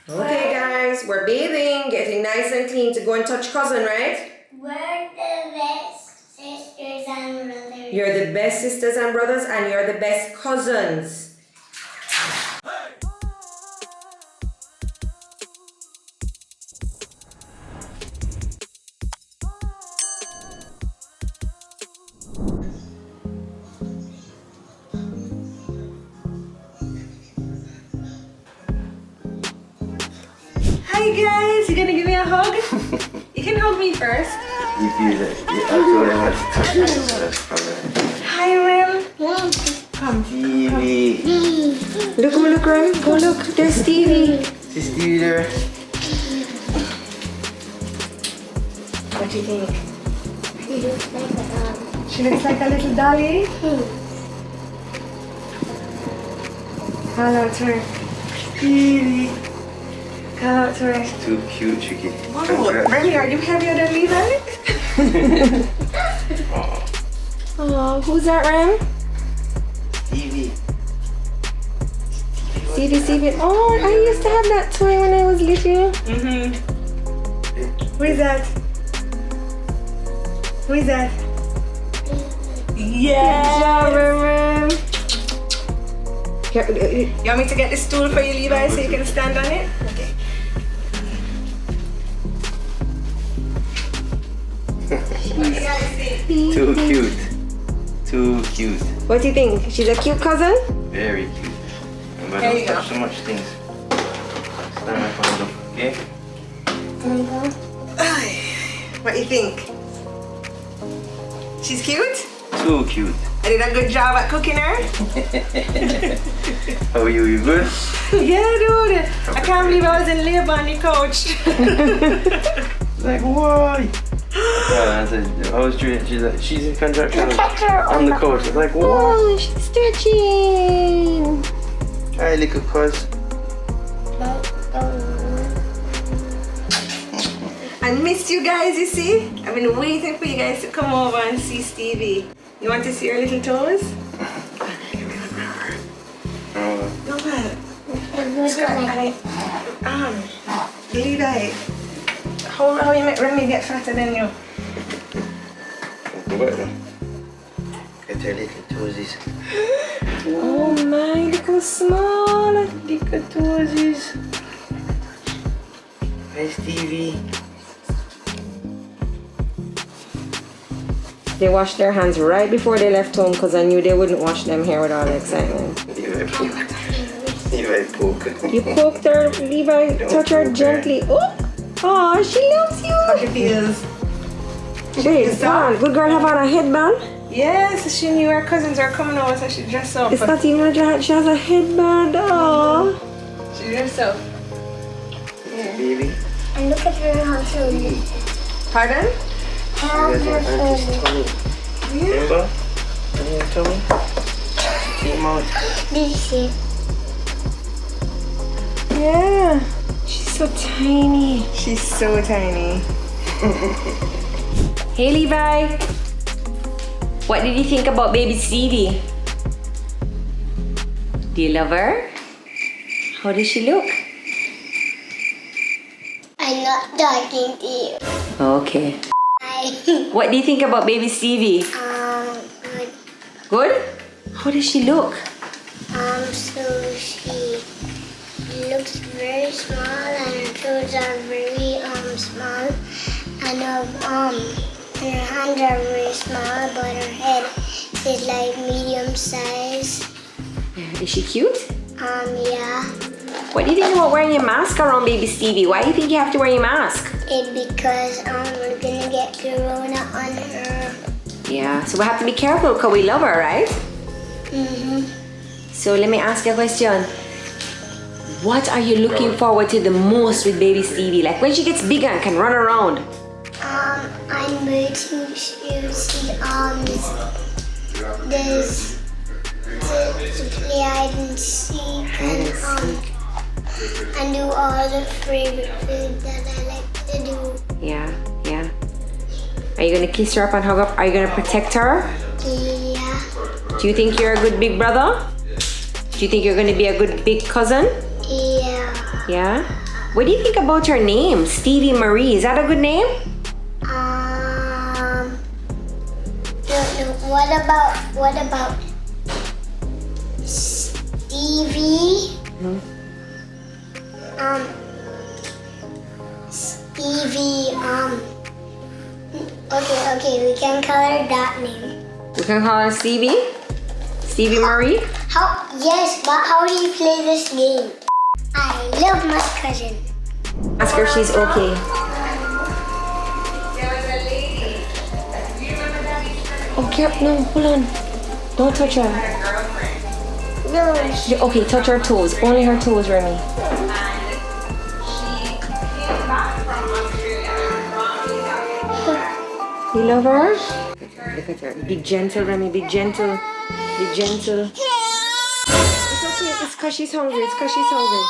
Okay, guys, we're bathing, getting nice and clean to go and touch cousin, right? We're the best sisters and brothers. You're the best sisters and brothers, and you're the best cousins. Hi guys, you gonna give me a hug? You can hug me first. Hi Rem. Come. Stevie. Look, Rem. Go look. There's Stevie. Is Stevie there? What do you think? She looks like a dog. She looks like a little dolly. Call out to her. Stevie. Call out to her. Too cute, Tricky. Wow, Remy, are you heavier than Levi? Oh, who's that, Rem? Stevie. Stevie. Oh, I used to have that toy when I was little. Who is that? Who is that? Yeah, Rem. You want me to get the stool for you, Levi, so you can stand on it? Okay. Too cute. Too cute. What do you think? She's a cute cousin? Very cute. Remember, There don't you touch go. so much things. Stand my phone up, okay? Can I go? What do you think? She's cute? Too cute. I did a good job at cooking her. How are you? You good? Yeah, dude. I can't believe I was in labor on the couch. Like, why? Yeah, I said, I was doing. She's like, she's in contraction on the couch. I was like, what? Oh, she's stretching. Hi, little cuz. I missed you guys, you see? I've been waiting for you guys to come over and see Stevie. You want to see her little toes? Oh, No, man. Levi, how you make Remy get fatter than you? what? Get her little toesies. Oh my, look how small. Little toesies. Hi, Stevie. They washed their hands right before they left home because I knew they wouldn't wash them here with all the excitement. Levi poke. You poked her, Levi, touch her gently. Oh, she loves you. How she feels? Wait, come on. Good girl have on a headband? Yes, she knew her cousins are coming over, so she dressed up. It's not even a jacket, she has a headband. Oh. She dressed up. Baby. And look at her tummy. Pardon? How's her Auntie's tummy? tummy. Remember? On your tummy? Came out. Did you see? Yeah. She's so tiny. She's so tiny. Hey, Levi. What did you think about baby Stevie? Do you love her? How does she look? I'm not talking to you. Okay. I, What do you think about baby Stevie? good. Good? How does she look? So she looks very small and her toes are very small and her hands are very small but her head is like medium size. Is she cute? Yeah. What do you think about wearing your mask around baby Stevie? Why do you think you have to wear your mask? It because we're gonna get corona on her. Yeah, so we have to be careful because we love her, right? So let me ask you a question. What are you looking forward to the most with baby Stevie? Like when she gets bigger and can run around? I'm waiting to see this to play hide and seek and do all the favorite food that I like to do. Yeah. Are you gonna kiss her up and hug up? Are you gonna protect her? Yeah. Do you think you're a good big brother? Do you think you're gonna be a good big cousin? Yeah. Yeah? What do you think about your name, Stevie Marie? Is that a good name? No, what about Stevie? Stevie, okay, we can call her that name. We can call her Stevie? Stevie Marie? Yes, but how do you play this game? I love my cousin. Ask her if she's okay. There was a lady. Do you remember that? Oh, no, hold on. Don't touch her. No, Okay, touch her toes. Only her toes, Remy. You love her? Look at her. Be gentle, Remy. Be gentle. Be gentle. It's okay. It's because she's hungry. It's because she's hungry.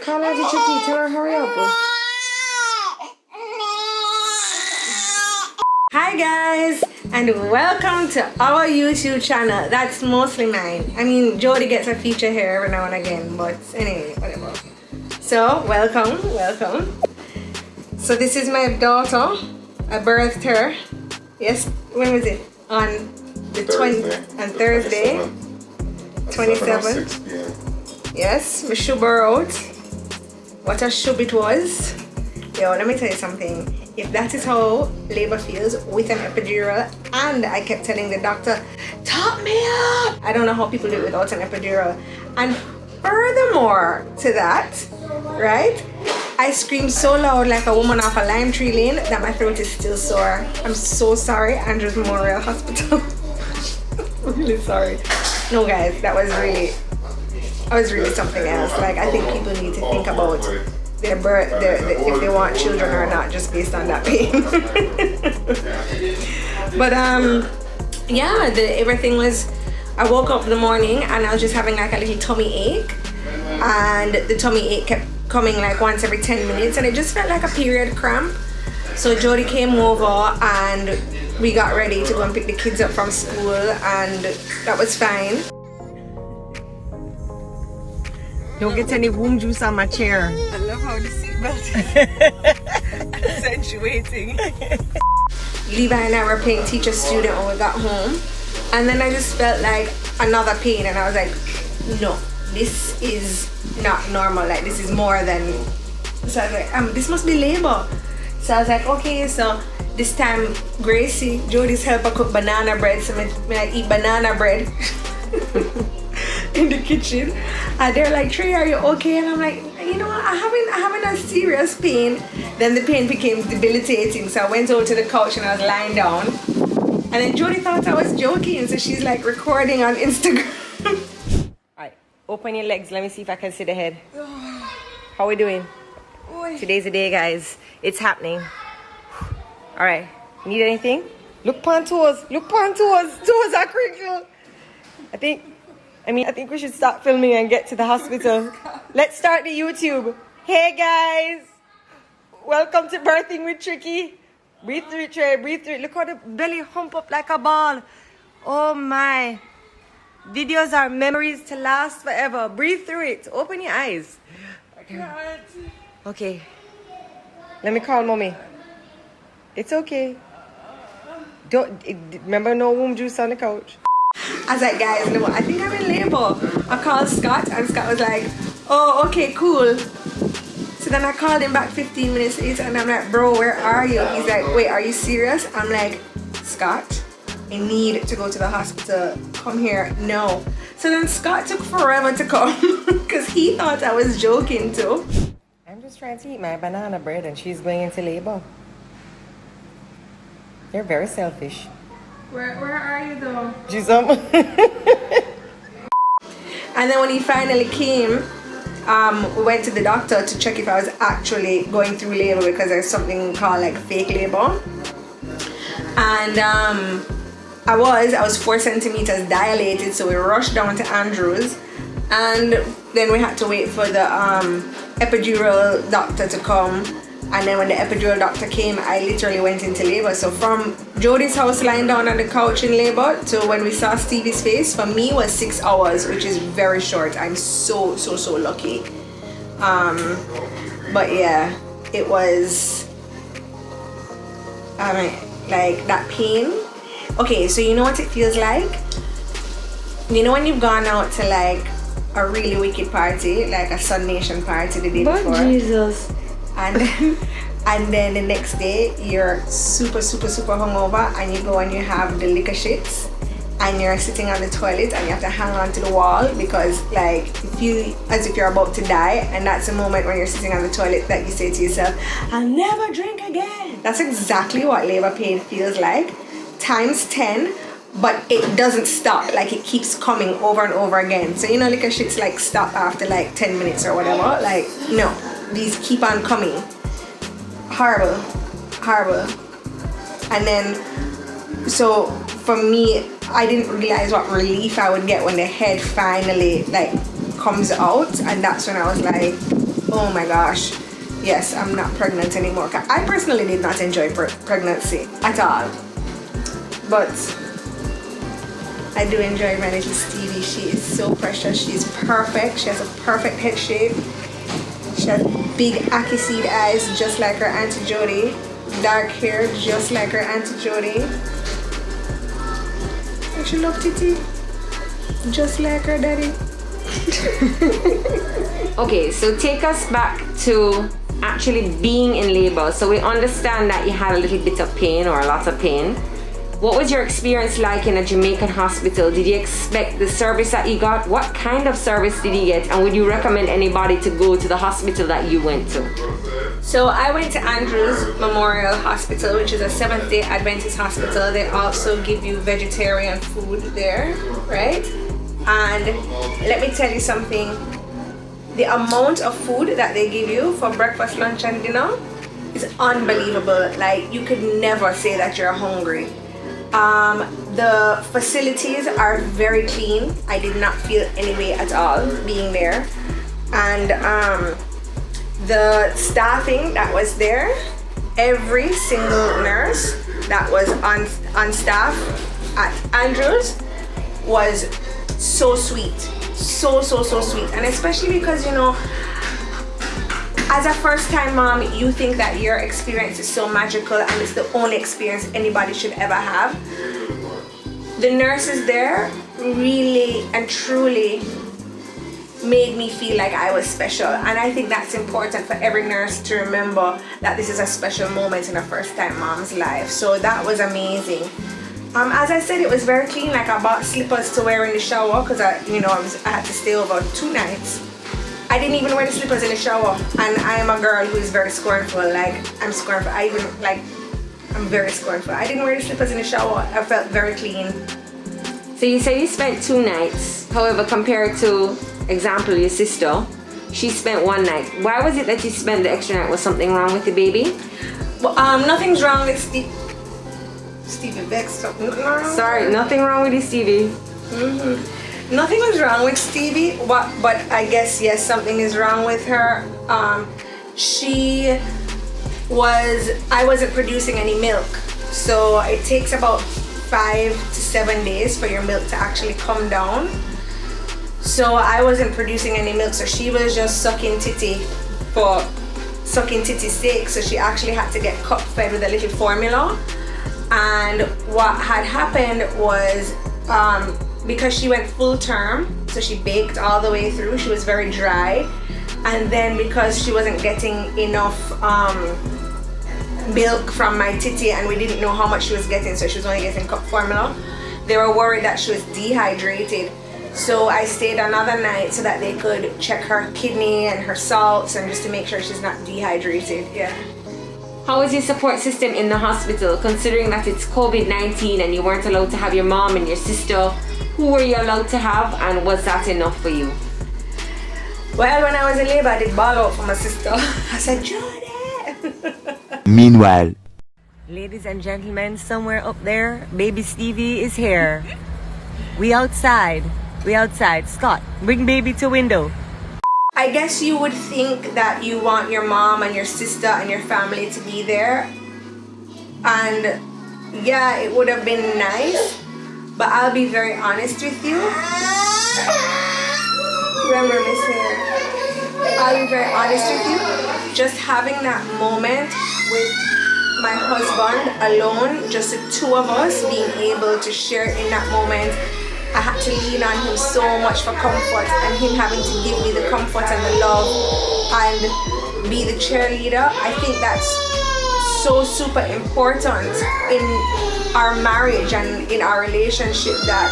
Call Aunty Tricky. Tell her hurry up. Hi guys, and welcome to our YouTube channel. That's mostly mine. I mean, Jodi gets a feature here every now and again, but anyway, whatever. So, welcome. So this is my daughter. I birthed her. Yes, when was it? On the 20th, on Thursday, 27th. Yes, my shub her out. What a shub it was. Yo, let me tell you something. If that is how labor feels with an epidural, and I kept telling the doctor, top me up. I don't know how people do it without an epidural. And furthermore to that, right? I screamed so loud like a woman off a lime tree lane that my throat is still sore. I'm so sorry, Andrews Memorial Hospital. I'm really sorry. No guys, that was really something else. Like, I think people need to think about their birth, if they want children or not, just based on that pain. But yeah, everything was. I woke up in the morning and I was just having like a little tummy ache, and the tummy ache kept coming like once every 10 minutes, and it just felt like a period cramp. So Jodi came over and we got ready to go and pick the kids up from school, and that was fine. Don't get any womb juice on my chair. I love how the seatbelt is accentuating. Levi and I were playing teacher student when we got home, and then I just felt like another pain, and I was like, no, this is not normal. Like, this is more than. So I was like, this must be labor. So I was like, okay, so this time Gracie, Jodi's helper, cook banana bread, so I eat banana bread in the kitchen, and they're like, Trey, are you okay? And I'm like, you know what, I'm having a serious pain. Then the pain became debilitating, so I went over to the couch and I was lying down, and then Jodi thought I was joking, so she's like recording on Instagram. Alright, open your legs. Let me see if I can see the head. How we doing? Today's the day, guys. It's happening. Alright, need anything? Look pon toes. Look pon toes. Toes are crinkle. I think we should start filming and get to the hospital. Let's start the YouTube. Hey guys, welcome to Birthing with Tricky. Breathe through it, Trey. Breathe through it. Look how the belly hump up like a ball. Oh my. Videos are memories to last forever. Breathe through it. Open your eyes. I can't. Okay. Let me call mommy. It's okay. Remember, no womb juice on the couch. I was like, guys, no, I think I'm in labor. I called Scott, and Scott was like, oh, okay, cool. So then I called him back 15 minutes later, and I'm like, bro, where are you? He's like, wait, are you serious? I'm like, Scott, I need to go to the hospital. Come here. No. So then Scott took forever to come because he thought I was joking too. I'm just trying to eat my banana bread and she's going into labor. You're very selfish. Where are you though? She's And then when he finally came, we went to the doctor to check if I was actually going through labor, because there's something called like fake labor. And I was 4 centimeters dilated, so we rushed down to Andrews, and then we had to wait for the epidural doctor to come. And then when the epidural doctor came, I literally went into labor. So from Jodi's house lying down on the couch in labor to when we saw Stevie's face, for me was 6 hours, which is very short. I'm so lucky. But yeah, it was like that pain. Okay, so you know what it feels like? You know when you've gone out to like a really wicked party, like a Sun Nation party the day before? Jesus. And then the next day you're super hungover and you go and you have the liquor shits and you're sitting on the toilet and you have to hang on to the wall because like you feel as if you're about to die, and that's the moment when you're sitting on the toilet that you say to yourself, I'll never drink again. That's exactly what labor pain feels like, times 10, but it doesn't stop. Like it keeps coming over and over again. So you know liquor shits like stop after like 10 minutes or whatever. Like no, these keep on coming. Horrible. And then so for me, I didn't realize what relief I would get when the head finally like comes out, and that's when I was like, oh my gosh, yes, I'm not pregnant anymore. I personally did not enjoy pregnancy at all, but I do enjoy my little Stevie. She is so precious. She's perfect. She has a perfect head shape. She has big ackee seed eyes just like her Auntie Jodi, dark hair just like her Auntie Jodi. And she loves Titi just like her daddy. Okay, so take us back to actually being in labor. So we understand that you had a little bit of pain or a lot of pain. What was your experience like in a Jamaican hospital? Did you expect the service that you got? What kind of service did you get? And would you recommend anybody to go to the hospital that you went to? So I went to Andrews Memorial Hospital, which is a Seventh-day Adventist hospital. They also give you vegetarian food there, right? And let me tell you something. The amount of food that they give you for breakfast, lunch, and dinner is unbelievable. Like you could never say that you're hungry. The facilities are very clean. I did not feel any way at all being there. And the staffing that was there, every single nurse that was on staff at Andrews was so sweet. So sweet. And especially because, you know, as a first-time mom, you think that your experience is so magical and it's the only experience anybody should ever have. The nurses there really and truly made me feel like I was special, and I think that's important for every nurse to remember that this is a special moment in a first-time mom's life. So that was amazing. As I said, it was very clean. Like I bought slippers to wear in the shower because I had to stay over 2 nights. I didn't even wear the slippers in the shower, and I am a girl who is very scornful. Like I'm scornful. I'm very scornful. I didn't wear the slippers in the shower. I felt very clean. So you say you spent 2 nights. However, compared to, example, your sister, she spent 1 night. Why was it that you spent the extra night? Was something wrong with the baby? Well, nothing's wrong with Stevie Bex. Sorry, nothing wrong with you, Stevie. Nothing was wrong with Stevie, but I guess yes, something is wrong with her. I wasn't producing any milk, so it takes about 5 to 7 days for your milk to actually come down. So I wasn't producing any milk, so she was just sucking titty for sucking titty's sake. So she actually had to get cup fed with a little formula. And what had happened was because she went full term, so she baked all the way through, she was very dry. And then because she wasn't getting enough milk from my titty, and we didn't know how much she was getting, so she was only getting cup formula, they were worried that she was dehydrated. So I stayed another night so that they could check her kidney and her salts, and just to make sure she's not dehydrated. Yeah. How was your support system in the hospital, considering that it's COVID-19 and you weren't allowed to have your mom and your sister? Who were you allowed to have, and was that enough for you? Well, when I was in labor, I did ball out for my sister. I said, Jodi! Meanwhile, ladies and gentlemen, somewhere up there, baby Stevie is here. We outside. Scott, bring baby to window. I guess you would think that you want your mom and your sister and your family to be there. And yeah, it would have been nice. But I'll be very honest with you. Remember, Miss Hair. I'll be very honest with you, just having that moment with my husband alone, just the two of us being able to share in that moment, I had to lean on him so much for comfort, and him having to give me the comfort and the love and be the cheerleader. I think that's so super important in our marriage and in our relationship, that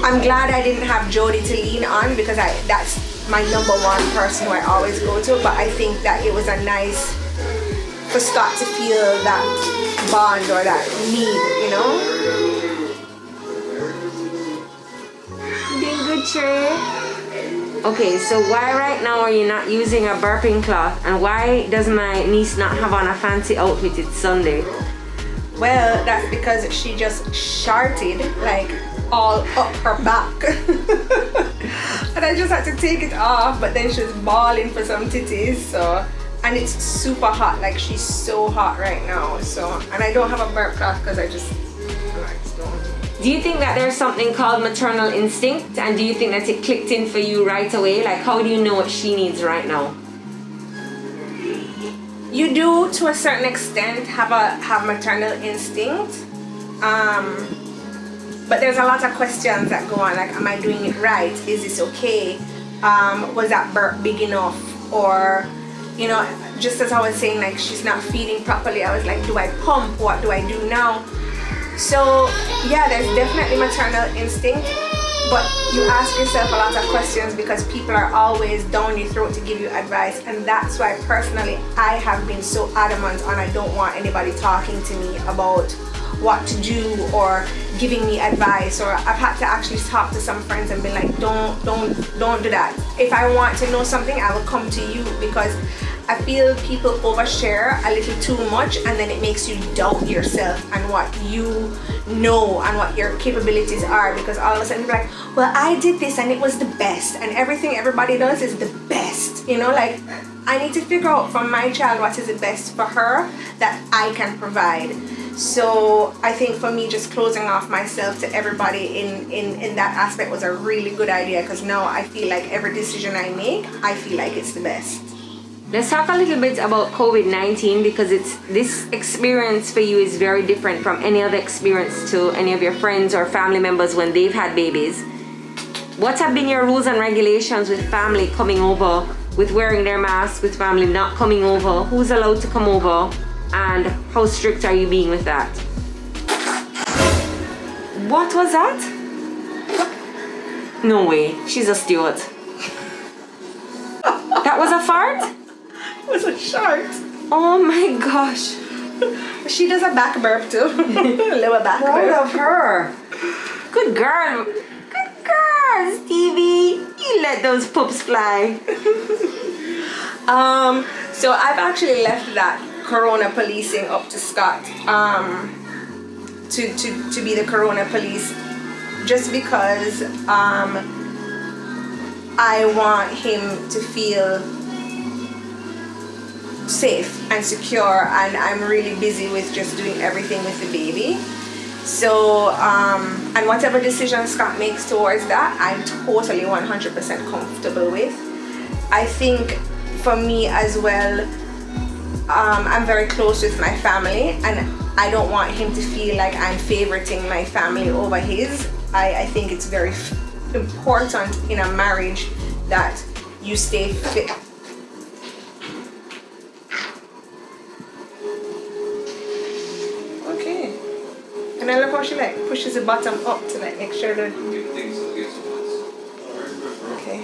I'm glad I didn't have Jodi to lean on, because that's my number one person who I always go to. But I think that it was a nice for Scott to feel that bond or that need, you know. Doing good, Trey. Okay, so why right now are you not using a burping cloth, and why does my niece not have on a fancy outfit? It's Sunday. Well, that's because she just sharted like all up her back. And I just had to take it off, but then she's bawling for some titties, so. And it's super hot, like she's so hot right now, so. And I don't have a burp cloth because I just don't. Do you think that there's something called maternal instinct, and do you think that it clicked in for you right away? Like, how do you know what she needs right now? You do, to a certain extent, have maternal instinct, but there's a lot of questions that go on, like, am I doing it right? Is this okay? Was that burp big enough? Or, you know, just as I was saying, like, she's not feeding properly, I was like, do I pump? What do I do now? So yeah, there's definitely maternal instinct, but you ask yourself a lot of questions because people are always down your throat to give you advice, and that's why personally I have been so adamant on I don't want anybody talking to me about what to do or giving me advice, or I've had to actually talk to some friends and be like, don't do that. If I want to know something, I will come to you, because I feel people overshare a little too much, and then it makes you doubt yourself and what you know and what your capabilities are, because all of a sudden you're like, well, I did this and it was the best, and everything everybody does is the best, you know. Like, I need to figure out for my child what is the best for her that I can provide. So I think for me, just closing off myself to everybody in that aspect was a really good idea, because now I feel like every decision I make, I feel like it's the best. Let's talk a little bit about COVID-19, because this experience for you is very different from any other experience to any of your friends or family members when they've had babies. What have been your rules and regulations with family coming over, with wearing their masks, with family not coming over? Who's allowed to come over, and how strict are you being with that? What was that? No way, she's a Stewart. That was a fart? It was a shark. Oh my gosh. She does a back burp too. Lower back Proud burp. of her. Good girl. Good girl, Stevie. You let those poops fly. So I've actually left that corona policing up to Scott, to be the corona police, just because I want him to feel safe and secure, and I'm really busy with just doing everything with the baby. So and whatever decision Scott makes towards that, I'm totally 100% comfortable with. I think for me as well, I'm very close with my family, and I don't want him to feel like I'm favoriting my family over his. I think it's very important in a marriage that you stay fit. Okay. And I love how she like pushes the bottom up to like make sure that. Okay.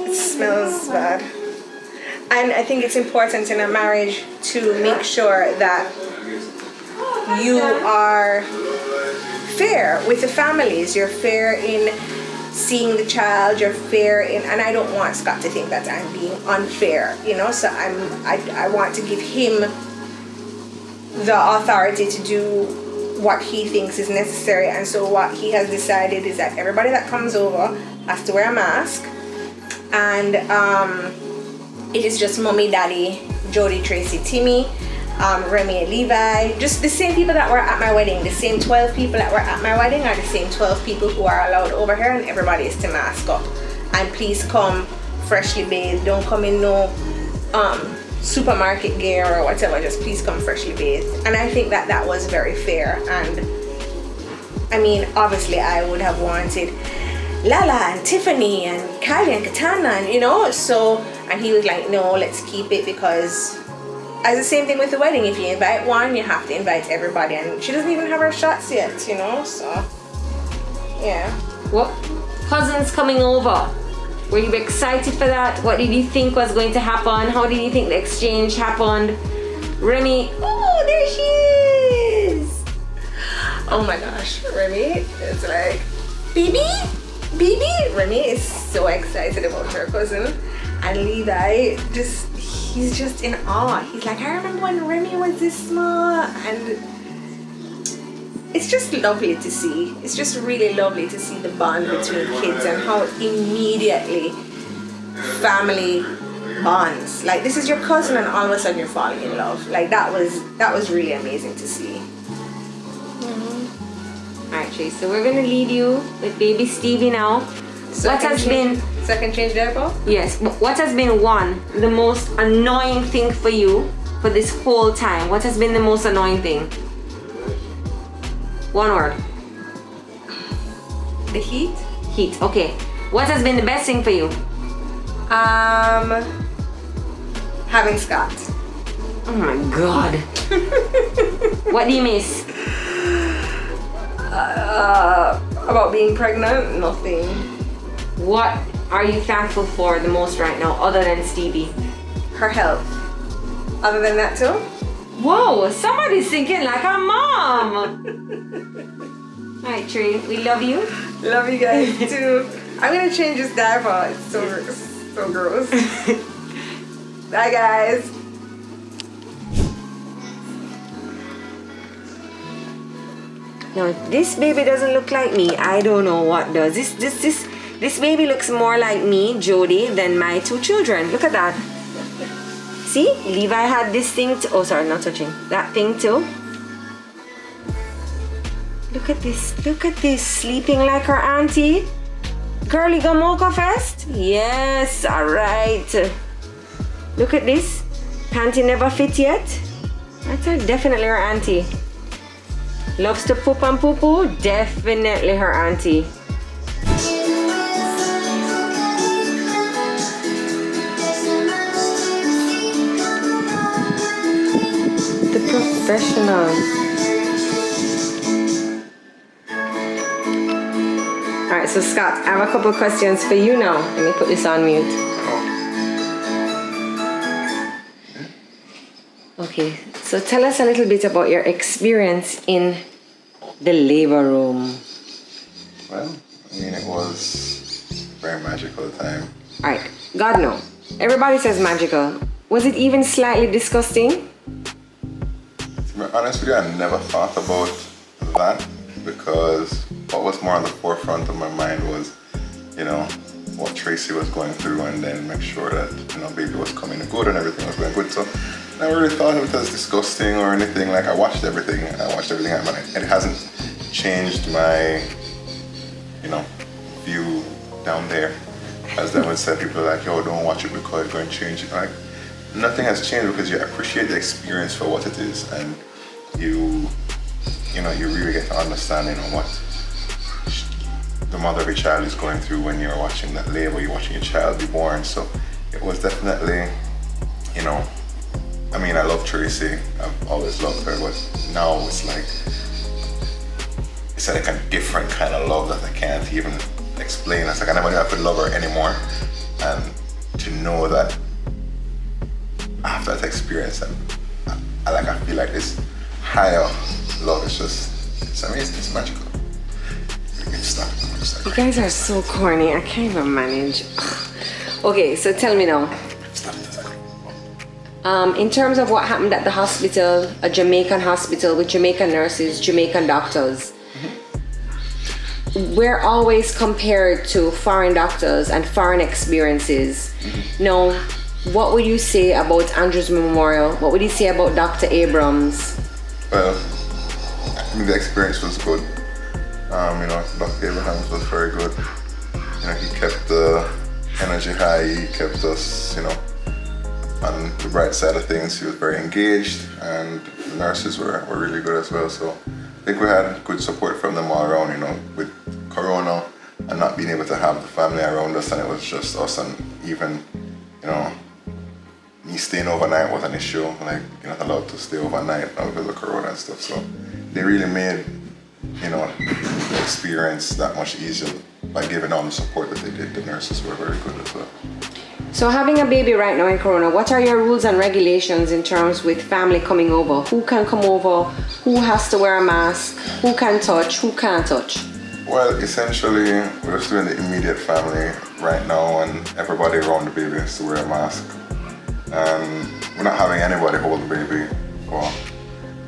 It smells bad. And I think it's important in a marriage to make sure that you are fair with the families. You're fair in seeing the child. You're fair in, and I don't want Scott to think that I'm being unfair, you know. So I want to give him the authority to do what he thinks is necessary. And so what he has decided is that everybody that comes over has to wear a mask, and it is just mommy, daddy, Jodi, Tracy, Timmy, Remy and Levi, just the same people that were at my wedding. The same 12 people that were at my wedding are the same 12 people who are allowed over here, and everybody is to mask up. And please come freshly bathed. Don't come in no supermarket gear or whatever. Just please come freshly bathed. And I think that was very fair. And I mean, obviously I would have wanted Lala and Tiffany and Kylie and Katana, and you know, so, and he was like, no, let's keep it, because as the same thing with the wedding, if you invite one, you have to invite everybody, and she doesn't even have her shots yet, you know, so yeah. What cousins coming over? Were you excited for that? What did you think was going to happen? How did you think the exchange happened? Remy, oh, there she is! Oh my gosh, Remy, it's like, Baby? Remy is so excited about her cousin, and Levi he's just in awe. He's like, I remember when Remy was this small, and it's just lovely to see. It's just really lovely to see the bond between kids and how immediately family bonds. Like, this is your cousin and all of a sudden you're falling in love. Like, that was really amazing to see. Alright, Trace, so we're gonna leave you with baby Stevie now. Second change diaper? Yes, what has been the most annoying thing for you for this whole time? What has been the most annoying thing? One word. The heat? Heat, okay. What has been the best thing for you? Having Scott. Oh my God. What do you miss? About being pregnant? Nothing. What are you thankful for the most right now, other than Stevie? Her health. Other than that too? Whoa, somebody's thinking like a mom. Alright, Tree, we love you. Love you guys too. I'm gonna change this diaper. It's so gross. Bye guys. Now, if this baby doesn't look like me, I don't know what does. This baby looks more like me, Jodi, than my two children. Look at that. See, Levi had this thing too. Oh, sorry, not touching. That thing too. Look at this. Sleeping like her auntie. Girly Gamoka Fest? Yes, alright. Look at this. Panty never fit yet. That's her, definitely her auntie. Loves to poop and poo poo? Definitely her auntie. The professional. Alright, so Scott, I have a couple questions for you now. Let me put this on mute. Okay, so tell us a little bit about your experience in the labor room. Well, I mean, it was very magical time. Alright, God no. Everybody says magical. Was it even slightly disgusting? To be honest with you, I never thought about that, because what was more on the forefront of my mind was, you know, what Tracy was going through, and then make sure that, you know, baby was coming good and everything was going good. So I never really thought of it as disgusting or anything. Like, I watched everything and it hasn't changed my, you know, view down there. As they would say, people are like, yo, don't watch it because it's going to change it. Like, nothing has changed, because you appreciate the experience for what it is, and you know, you really get to understand, you know, what the mother of a child is going through when you're watching that labor, you're watching your child be born. So it was definitely, you know, I mean, I love Tracy, I've always loved her, but now it's like a different kind of love that I can't even explain. It's like I never knew I could love her anymore, and to know that after that experience, I feel like this higher love is it's amazing, it's magical. You guys are so corny, I can't even manage. Okay, so tell me now. In terms of what happened at the hospital, a Jamaican hospital with Jamaican nurses, Jamaican doctors, we're always compared to foreign doctors and foreign experiences. Now, what would you say about Andrew's Memorial? What would you say about Dr. Abrams? Well, I mean, the experience was good. You know, Dr. Abrams was very good. You know, he kept the energy high. He kept us, on the bright side of things. He was very engaged, and the nurses were really good as well. So I think we had good support from them all around, with Corona and not being able to have the family around us, and it was just us, and even, me staying overnight was an issue. Like, you're not allowed to stay overnight now because of Corona and stuff. So they really made, the experience that much easier by giving all the support that they did. The nurses were very good as well. So having a baby right now in Corona, what are your rules and regulations in terms with family coming over? Who can come over? Who has to wear a mask? Who can touch? Who can't touch? Well, essentially, we're just doing the immediate family right now, and everybody around the baby has to wear a mask. We're not having anybody hold the baby for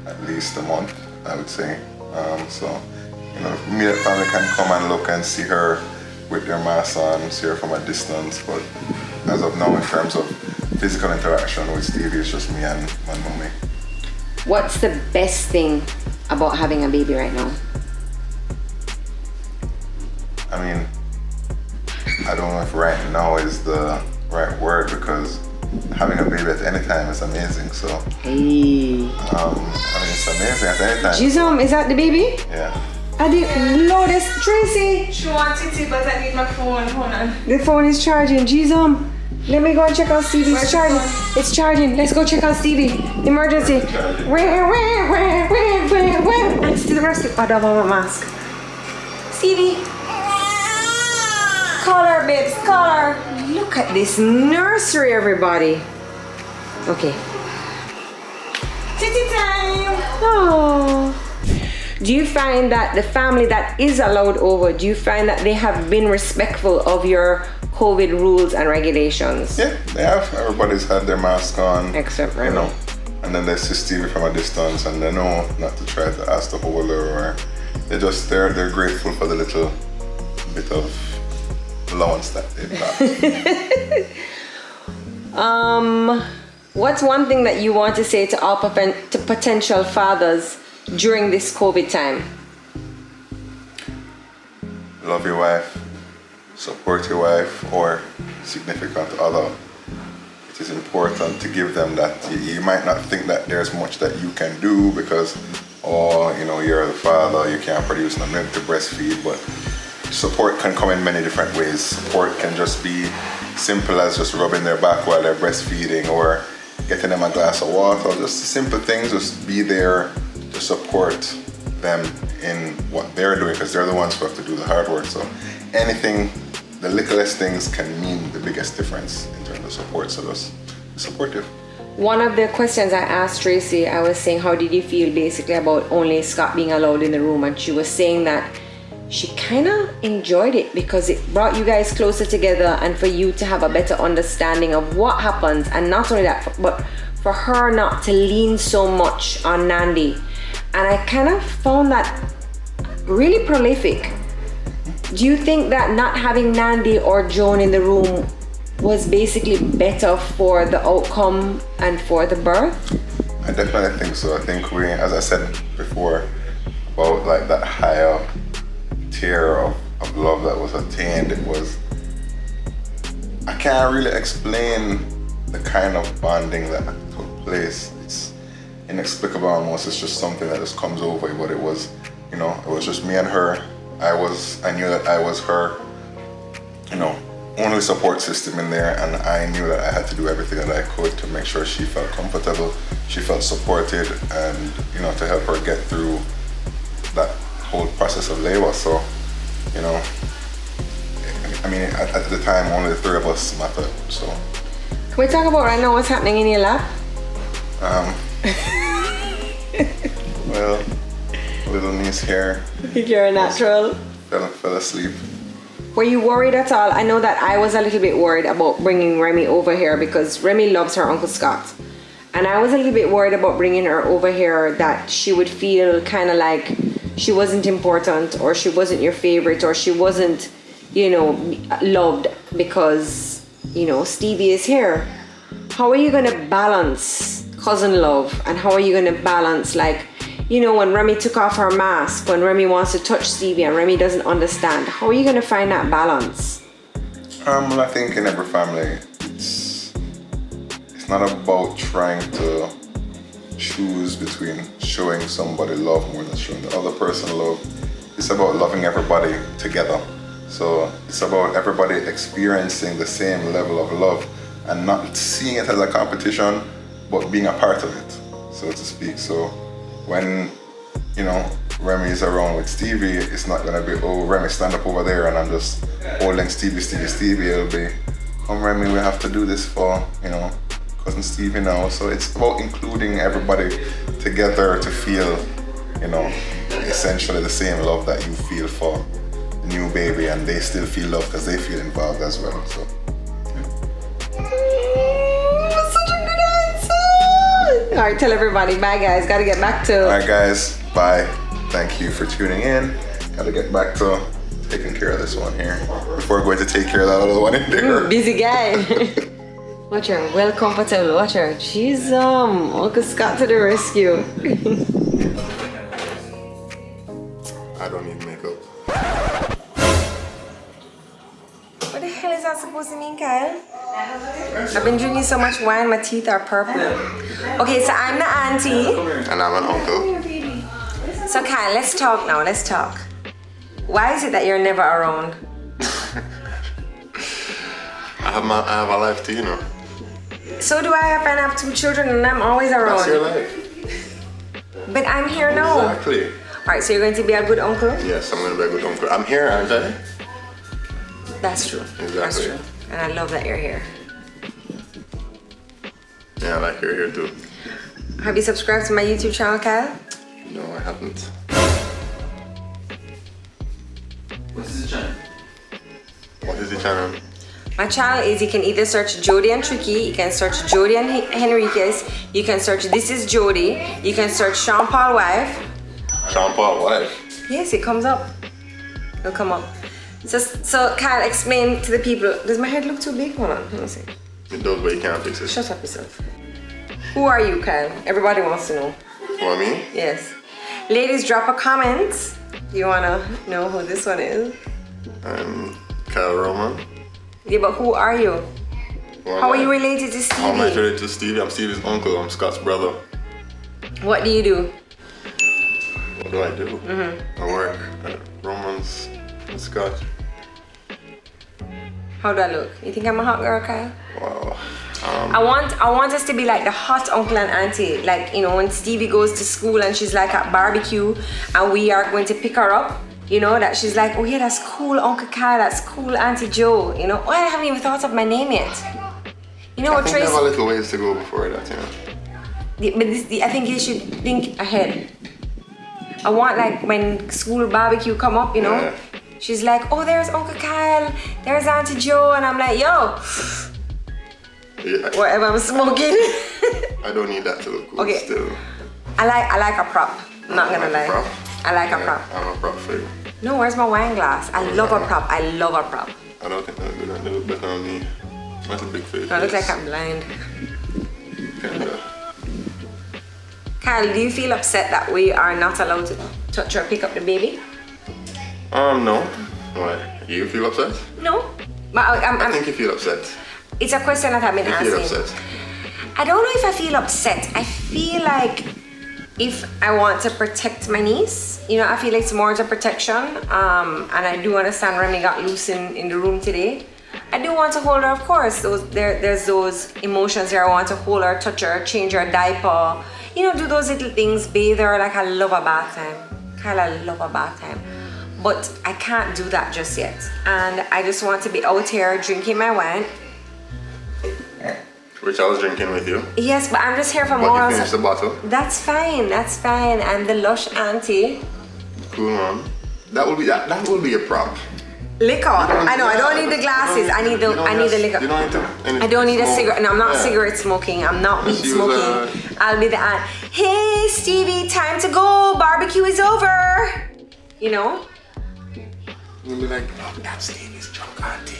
at least a month, I would say. So, immediate family can come and look and see her with their mask on, see her from a distance. But as of now, in terms of physical interaction with Stevie, it's just me and my mommy. What's the best thing about having a baby right now? I mean, I don't know if right now is the right word, because having a baby at any time is amazing. So, Hey. it's amazing at any time. Jism, is that the baby? Yeah. I didn't know this. Tracy, She wants it, but I need my phone. Hold on. the phone is charging. Jism, let me go and check out Stevie. It's charging. It's charging. Let's go check out Stevie. Emergency. And still the rescue. I don't have a mask. Stevie. Call her, babes. Call her. Look at this nursery, everybody. Okay. Titty time. Oh. Do you find that the family that is allowed over, do you find that they have been respectful of your COVID rules and regulations? Yeah, they have. Everybody's had their mask on. Except Remy. And then they see Stevie from a distance, and they know not to try to ask to hold her, or they're grateful for the little bit of allowance that they've got. What's one thing that you want to say to all to potential fathers during this COVID time? Love your wife, support your wife or significant other. It is important to give them that. You might not think that there's much that you can do because, you're the father, you can't produce no milk to breastfeed, but support can come in many different ways. Support can just be simple as just rubbing their back while they're breastfeeding, or getting them a glass of water, just simple things. Just be there to support them in what they're doing, because they're the ones who have to do the hard work. So anything, the littlest things can mean the biggest difference in terms of support. So just be supportive. One of the questions I asked Tracy, I was saying, how did you feel basically about only Scott being allowed in the room? And she was saying that she kind of enjoyed it because it brought you guys closer together, and for you to have a better understanding of what happens. And not only that, but for her not to lean so much on Nandi. And I kind of found that really prolific. Do you think that not having Nandi or Joan in the room was basically better for the outcome and for the birth? I definitely think so. I think we, as I said before, about like that higher tier of love that was attained, it was, I can't really explain the kind of bonding that took place. It's inexplicable almost. It's just something that just comes over you. But it was, it was just me and her. I knew that I was her, only support system in there, and I knew that I had to do everything that I could to make sure she felt comfortable, she felt supported, and to help her get through that whole process of labor. So, at the time, only the three of us mattered. So, can we talk about right now what's happening in your lap? Well, little niece here. You're a natural. Fell asleep. Were you worried at all? I know that I was a little bit worried about bringing Remy over here because Remy loves her Uncle Scott. And I was a little bit worried about bringing her over here, that she would feel kind of like she wasn't important, or she wasn't your favorite, or she wasn't, loved because, Stevie is here. How are you going to balance cousin love, and how are you going to balance, when Remy took off her mask, when Remy wants to touch Stevie and Remy doesn't understand? How are you going to find that balance? Well, I think in every family, it's not about trying to choose between showing somebody love more than showing the other person love. It's about loving everybody together. So it's about everybody experiencing the same level of love and not seeing it as a competition, but being a part of it, so to speak. So when, you know, Remy is around with Stevie, it's not gonna be, oh, Remy, stand up over there and I'm just holding Stevie. It'll be, come Remy, we have to do this for, you know, cousin Stevie now. So it's about including everybody together to feel, you know, essentially the same love that you feel for the new baby, and they still feel love because they feel involved as well. So All right, tell everybody. Bye, guys. Got to get back to... all right, guys. Bye. Thank you for tuning in. Got to get back to taking care of this one here before going to take care of that other one in there. Busy guy. Watch her. Well comfortable. Watch her. She's Uncle Scott to the rescue. I don't need makeup. What the hell is that supposed to mean, Kyle? I've been drinking so much wine, my teeth are purple. Okay, so I'm the auntie. And I'm an uncle. So Kyle, let's talk now, let's talk. Why is it that you're never around? I have a life too, you know. So do I. If I have 2 children and I'm always around. That's your life. But I'm here now. Exactly. Alright, so you're going to be a good uncle? Yes, I'm going to be a good uncle. I'm here, aren't I? That's true. Exactly. That's true. And I love that you're here. Yeah, I like you're here too. Have you subscribed to my YouTube channel, Kyle? No, I haven't. What is the channel? What is the channel? My channel is, you can either search Jodi and Tricky, you can search Jodi and Henriques, you can search This is Jodi, you can search Sean Paul Wife. Sean Paul wife. Yes, it comes up. It'll come up. So Kyle, explain to the people. Does my head look too big? Hold on, let me see. It does, but you can't fix it. Shut up yourself. Who are you, Kyle? Everybody wants to know. For me? Yes. Ladies, drop a comment. You wanna know who this one is? I'm Kyle Roman. Yeah, but who are you? How are you related to How am I Stevie? related to Stevie? I'm Stevie's uncle. I'm Scott's brother. What do you do? What do I do? I work at Roman's and Scott. How do I look? You think I'm a hot girl, Kyle? Wow. I want us to be like the hot uncle and auntie. Like, you know, when Stevie goes to school and she's like at barbecue and we are going to pick her up, you know, that she's like, oh yeah, that's cool, Uncle Kyle, that's cool, Auntie Joe, you know. Oh, I haven't even thought of my name yet. You know I what, think we Tracy? have a little ways to go before that, you know. But I think you should think ahead. I want, like, when school barbecue come up, you know, Yeah. she's like, oh, there's Uncle Kyle, there's Auntie Joe, and I'm like, yo, Yeah, whatever I'm smoking. I don't need that to look good Okay. still. I like a prop. I'm not gonna lie. Prop? I like a Yeah, prop. I'm a prop for you. No, where's my wine glass? I love a prop. I love a prop. I don't think that would look better on me. That's a big face. I look like I'm blind. Kinda. Kyle, do you feel upset that we are not allowed to touch or pick up the baby? No. Why? You feel upset? No. But I think you feel upset. it's a question that I've been You feel asking. upset. I don't know if I feel upset. I feel like if I want to protect my niece, you know, I feel it's more to protection. And I do understand Remy got loose in the room today. I do want to hold her, of course. There's those emotions there. I want to hold her, touch her, change her diaper. You know, do those little things, bathe her. Like, I love a bath time. Kyle, I love a bath time. But I can't do that just yet. And I just want to be out here drinking my wine. Which I was drinking with you. Yes, but I'm just here for But more. you finished the bottle. That's fine, that's fine. I'm the lush auntie. Cool, man. That will be a prop. Liquor. I know, I don't need the glasses. I need the liquor. You don't need to. I don't need a smoke. cigarette. No, I'm not Yeah. cigarette smoking. I'm not weed Just use, smoking. I'll be the aunt. Hey, Stevie, time to go. Barbecue is over. You know? You'll be like, oh, that's Stevie's drunk auntie.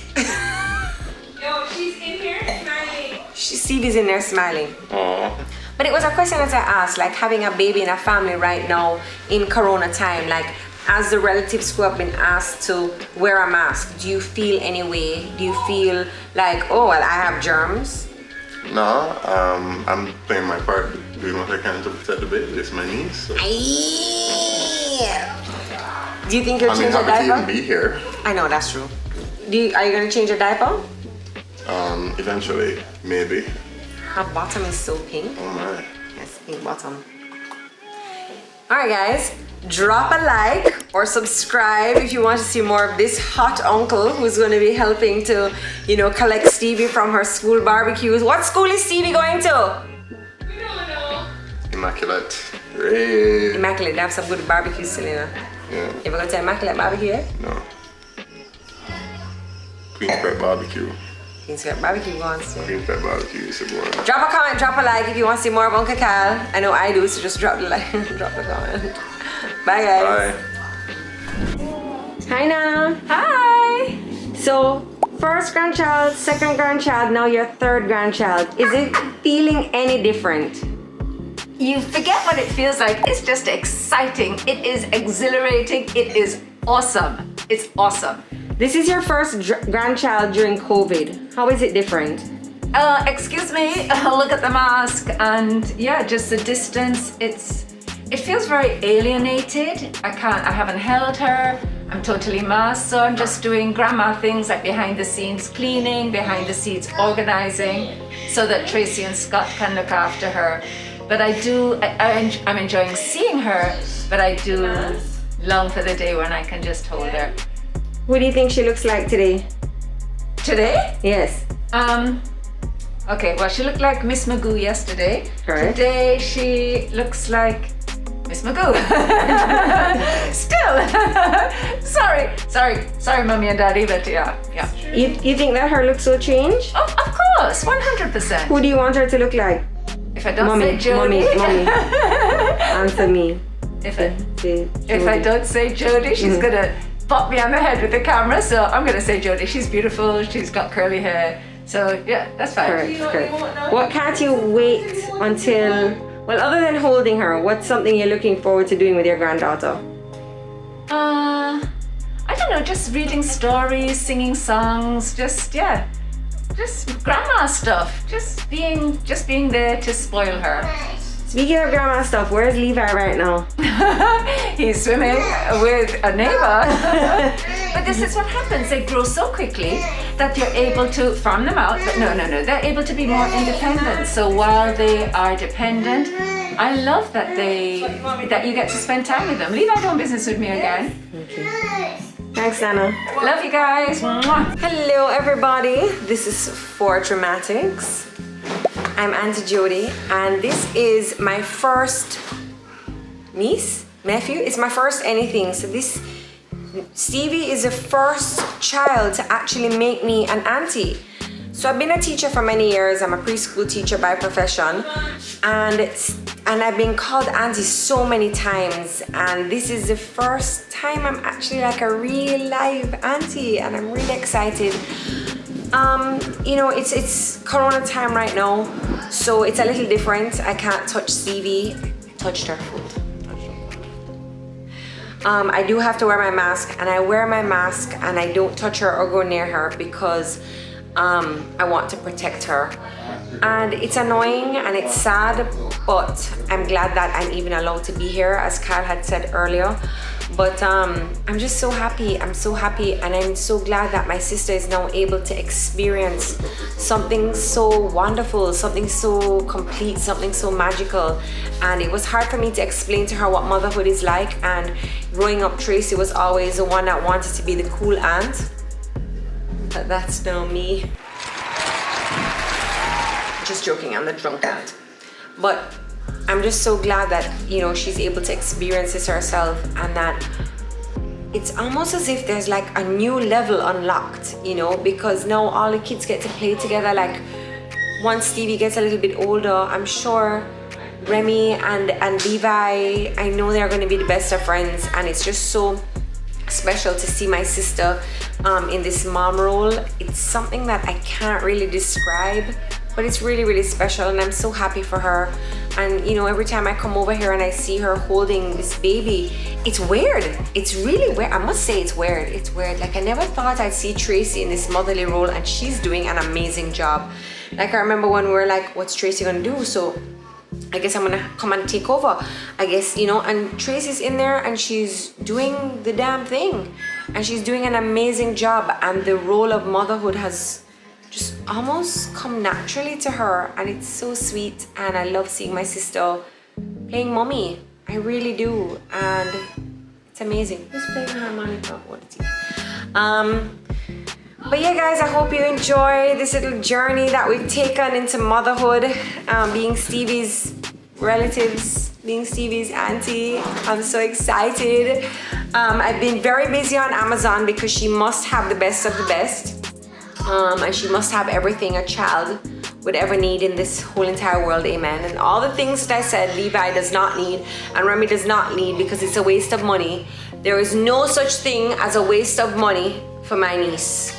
Yo, she's in here smiling. Stevie's in there smiling. Aww. But it was a question that I asked, like having a baby in a family right now in Corona time, like as the relatives who have been asked to wear a mask, do you feel any way? Do you feel like, oh, well, I have germs? No, I'm playing my part, doing what I can to protect the baby. It's my niece. So. Do you think you'll change your happy to diaper? even be here. I know, that's true. Are you going to change your diaper? Eventually, maybe. Her bottom is so pink. Oh my. Yes, pink bottom. Alright guys, drop a like or subscribe if you want to see more of this hot uncle who's going to be helping to, you know, collect Stevie from her school barbecues. What school is Stevie going to? We don't know. Immaculate. Great. Immaculate, they have some good barbecues, Selena. Yeah. You ever go to Immaculate Barbecue? No. Queen's Pet Barbecue. Queen's Pet Barbecue wants to. Queen's Pet Barbecue is a boy. Drop a comment, drop a like if you want to see more of Uncle Kyle. I know I do, so just drop the like, drop the comment. Bye guys. Bye. Hi Nana. Hi. So, first grandchild, second grandchild, now your third grandchild. Is it feeling any different? You forget what it feels like. It's just exciting. It is exhilarating. It is awesome. It's awesome. This is your first grandchild during COVID. How is it different? Excuse me, look at the mask, and yeah, just the distance. It feels very alienated. I haven't held her. I'm totally masked, so I'm just doing grandma things like behind the scenes cleaning, behind the scenes organizing, so that Tracy and Scott can look after her. But I'm enjoying seeing her, but I do long for the day when I can just hold her. What do you think she looks like today? Today? Yes. Okay, well, she looked like Miss Magoo yesterday. Correct. Today she looks like Miss Magoo. Still. sorry, Mommy and Daddy, but yeah. You think that her looks will change? Oh, of course, 100%. Who do you want her to look like? If I don't say Jodi. Mommy. Answer me. If I don't say Jodi, she's gonna pop me on the head with the camera. So I'm gonna say Jodi. She's beautiful. She's got curly hair. So yeah, that's fine. Correct. What can't you wait until? Well, other than holding her, what's something you're looking forward to doing with your granddaughter? I don't know. Just reading stories, singing songs. Just grandma stuff. Just being there to spoil her. Speaking of grandma stuff, where's Levi right now? He's swimming with a neighbor. But this is what happens. They grow so quickly that you're able to farm them out. But no. They're able to be more independent. So while they are dependent, I love that you get to spend time with them. Levi, don't business with me again. Okay. Thanks, Nana. Love you guys. Mwah. Hello, everybody. This is For Dramatics. I'm Auntie Jodi, and this is my first nephew. It's my first anything. So Stevie is the first child to actually make me an auntie. So I've been a teacher for many years. I'm a preschool teacher by profession, and I've been called auntie so many times. And this is the first time I'm actually like a real live auntie, and I'm really excited. You know, it's Corona time right now, so it's a little different. I can't touch Stevie. Touched her foot. I do have to wear my mask, and I wear my mask and I don't touch her or go near her because I want to protect her. And it's annoying and it's sad, but I'm glad that I'm even allowed to be here, as Kyle had said earlier. But I'm just so happy. I'm so happy, and I'm so glad that my sister is now able to experience something so wonderful, something so complete, something so magical. And it was hard for me to explain to her what motherhood is like. And growing up, Tracy was always the one that wanted to be the cool aunt. But that's now me. Just joking, I'm the drunk aunt. But I'm just so glad that, you know, she's able to experience this herself, and that it's almost as if there's like a new level unlocked, you know, because now all the kids get to play together. Like once Stevie gets a little bit older, I'm sure Remy and Levi, I know they're going to be the best of friends, and it's just so special to see my sister in this mom role. It's something that I can't really describe, but it's really, really special, and I'm so happy for her. And you know, every time I come over here and I see her holding this baby, it's weird. It's really weird. I must say it's weird. It's weird. Like, I never thought I'd see Tracy in this motherly role, and she's doing an amazing job. Like, I remember when we were like, what's Tracy gonna do? So I guess I'm gonna come and take over, I guess, you know. And Tracy's in there and she's doing the damn thing, and she's doing an amazing job, and the role of motherhood has just almost come naturally to her, and it's so sweet. And I love seeing my sister playing mommy. I really do, and it's amazing. Who's playing harmonica? What is it? But yeah, guys, I hope you enjoy this little journey that we've taken into motherhood, being Stevie's relatives, being Stevie's auntie. I'm so excited. I've been very busy on Amazon because she must have the best of the best. And she must have everything a child would ever need in this whole entire world, amen. And all the things that I said Levi does not need and Remy does not need because it's a waste of money. There is no such thing as a waste of money for my niece.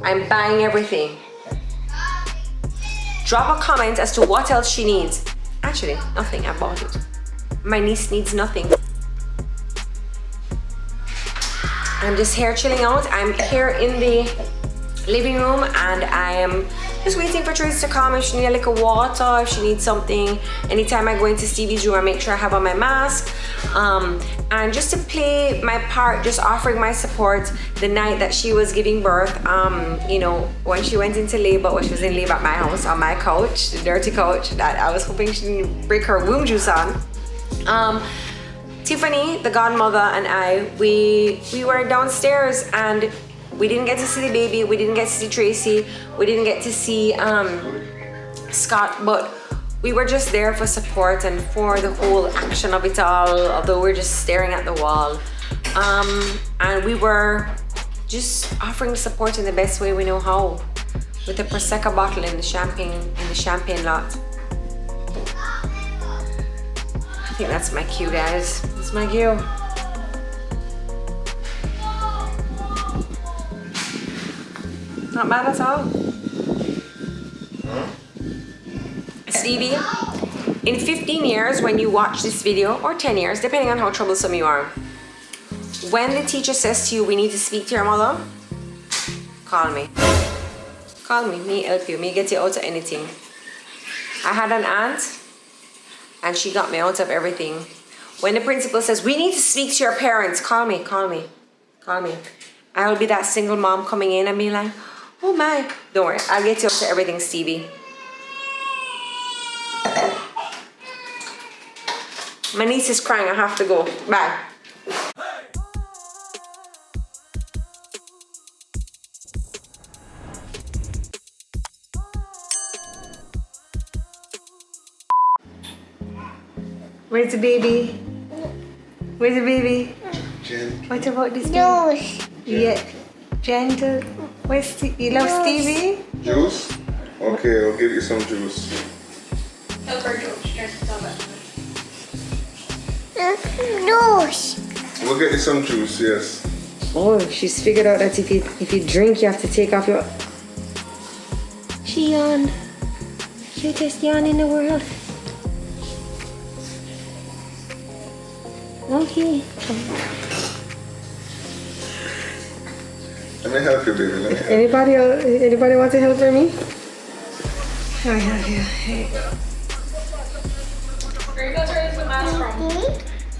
I'm buying everything. Drop a comment as to what else she needs. Actually, nothing, I bought it. My niece needs nothing. I'm just here chilling out. I'm here in the living room, and I am just waiting for Tracy to come if she needs a little water, if she needs something. Anytime I go into Stevie's room, I make sure I have on my mask. And just to play my part, just offering my support the night that she was giving birth, you know, when she went into labor, when she was in labor at my house on my couch, the dirty couch that I was hoping she didn't break her womb juice on. Tiffany, the godmother, and I, we were downstairs, and we didn't get to see the baby, we didn't get to see Tracy, we didn't get to see Scott, but we were just there for support and for the whole action of it all, although we're just staring at the wall. And we were just offering support in the best way we know how, with a Prosecco bottle in the champagne lot. I think that's my cue, guys. That's my cue. Not bad at all. Stevie, in 15 years when you watch this video, or 10 years, depending on how troublesome you are, when the teacher says to you, we need to speak to your mother, call me. Call me help you, me get you out of anything. I had an aunt, and she got me out of everything. When the principal says, we need to speak to your parents, call me. I will be that single mom coming in and be like, oh my, don't worry, I'll get you up to everything, Stevie. My niece is crying, I have to go. Bye. Where's the baby? Where's the baby? Gentle. What about this baby? Juice. Yeah, gentle. Where's you love Stevie? Juice? Okay, I'll give you some juice. Juice. We'll get you some juice, yes. Oh, she's figured out that if you drink, you have to take off your... She yawned. Cutest yawn in the world. Okay. Let me help you, baby. Let me help you. Anybody want to help her me? I have you. Here you go.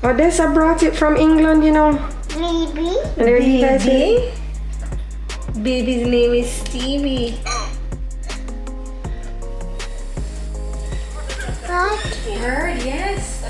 Odessa brought it from England, you know. Baby. And there's you guys here. Baby's name is Stevie. What? Bird, yes.